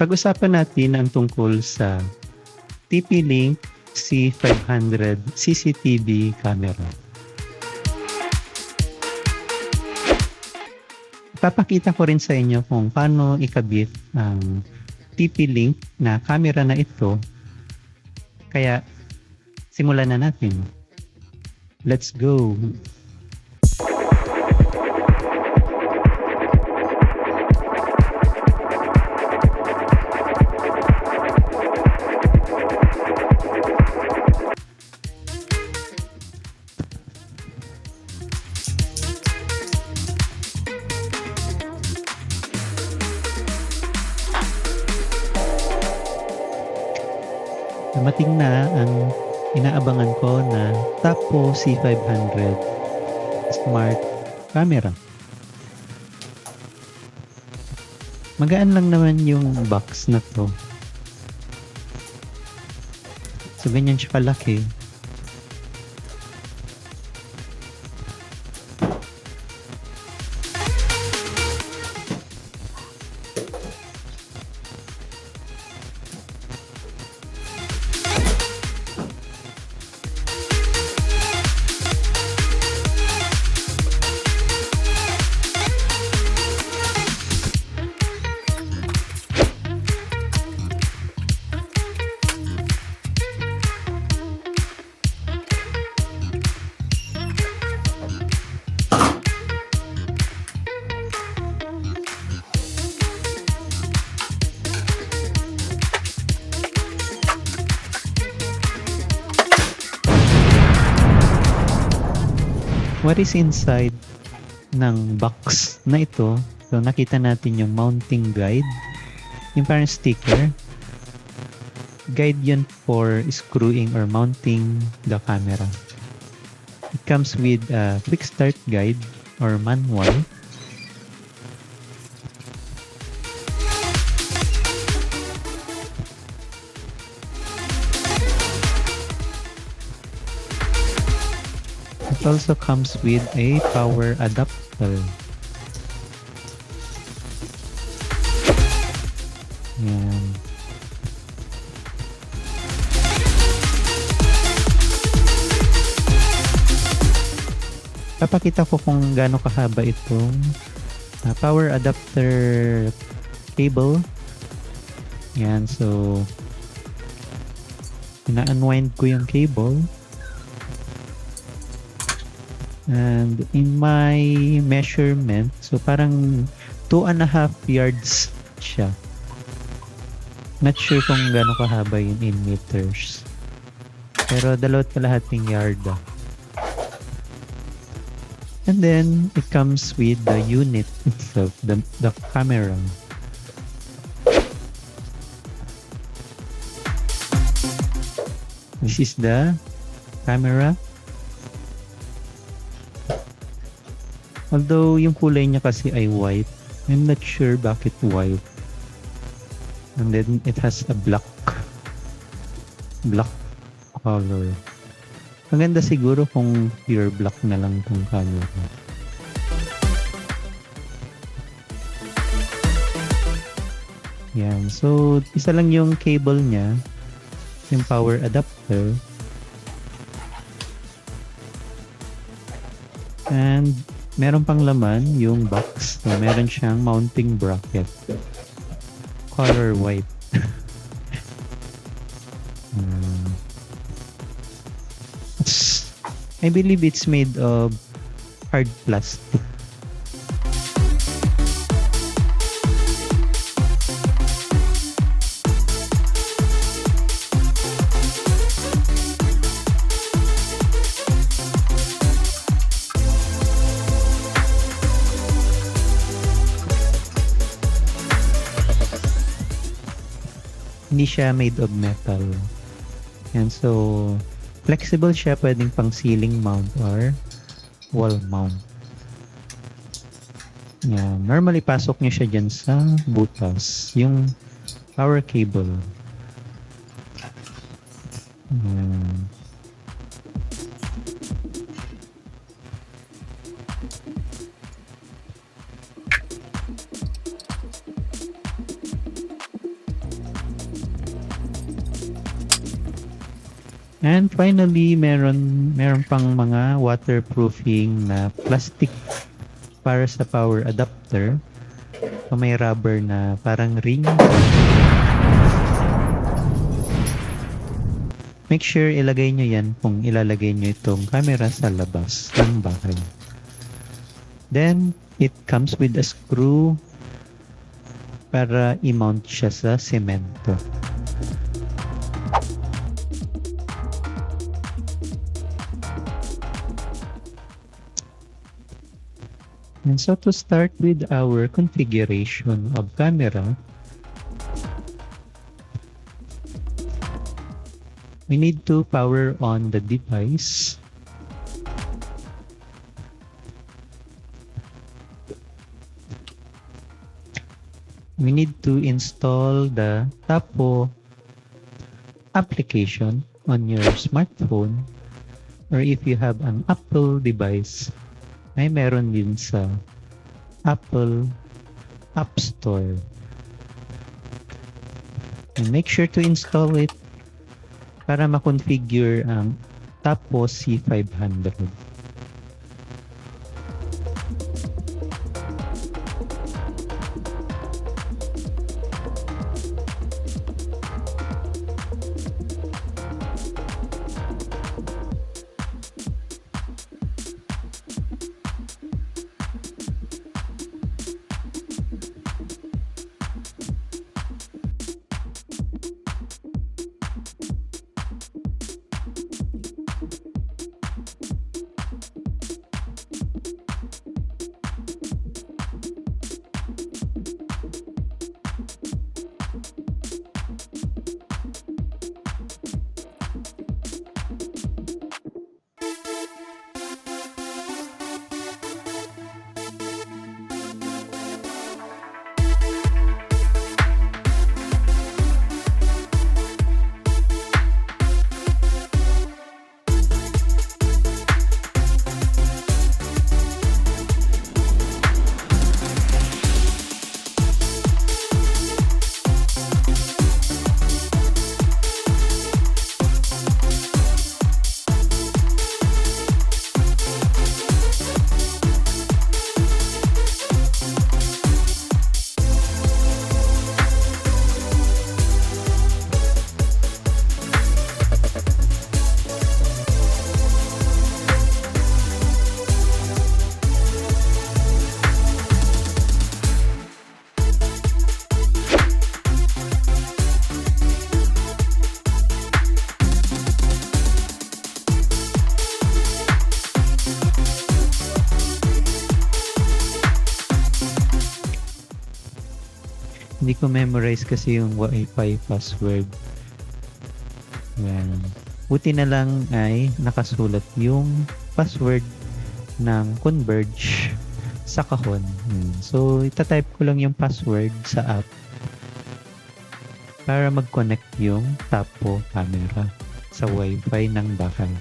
Pag-usapan natin ang tungkol sa TP-Link C500 CCTV camera. Ipapakita ko rin sa inyo kung paano ikabit ang TP-Link na camera na ito. Kaya simulan na natin. Let's go! Dumating na ang inaabangan ko na Tapo C500 smart camera. Magaan lang naman yung box na to. So ganyan siya kalaki. What is inside ng box na ito? So nakita natin yung mounting guide, yung parang sticker. Guide yun for screwing or mounting the camera. It comes with a quick start guide or manual. It also comes with a power adapter. Yan. Papakita ko kung gaano kahaba itong power adapter cable. Yan, so ina-unwind ko yung cable. And in my measurement, so parang 2.5 yards siya. Not sure kung gaano kahaba yun in meters. Pero 2.5 yard. And then, it comes with the unit itself, the camera. This is the camera. Although yung kulay niya kasi ay white, I'm not sure bakit white. And then it has a black color. Maganda siguro kung pure black na lang tong camera. Yan. So, isa lang yung cable niya, yung power adapter. And meron pang laman yung box. So, meron siyang mounting bracket. Color white. I believe it's made of hard plastic. Hindi siya made of metal. And so, flexible siya, pwedeng pang ceiling mount or wall mount. Yan. Normally, pasok niyo siya dyan sa butas. Yung power cable. Yan. And finally, meron pang mga waterproofing na plastic para sa power adapter. So may rubber na parang ring. Make sure ilagay nyo yan kung ilalagay nyo itong camera sa labas ng bahay. Then, it comes with a screw para i-mount siya sa semento. And so to start with our configuration of camera, we need to power on the device. We need to install the Tapo application on your smartphone, or if you have an Apple device, ay meron din sa Apple App Store. And make sure to install it para ma-configure ang Tapo C500. Hindi ko memorize kasi yung WiFi password. Yan. Buti na lang ay nakasulat yung password ng Converge sa kahon. So, itatype ko lang yung password sa app para mag-connect yung Tapo camera sa WiFi ng bahay.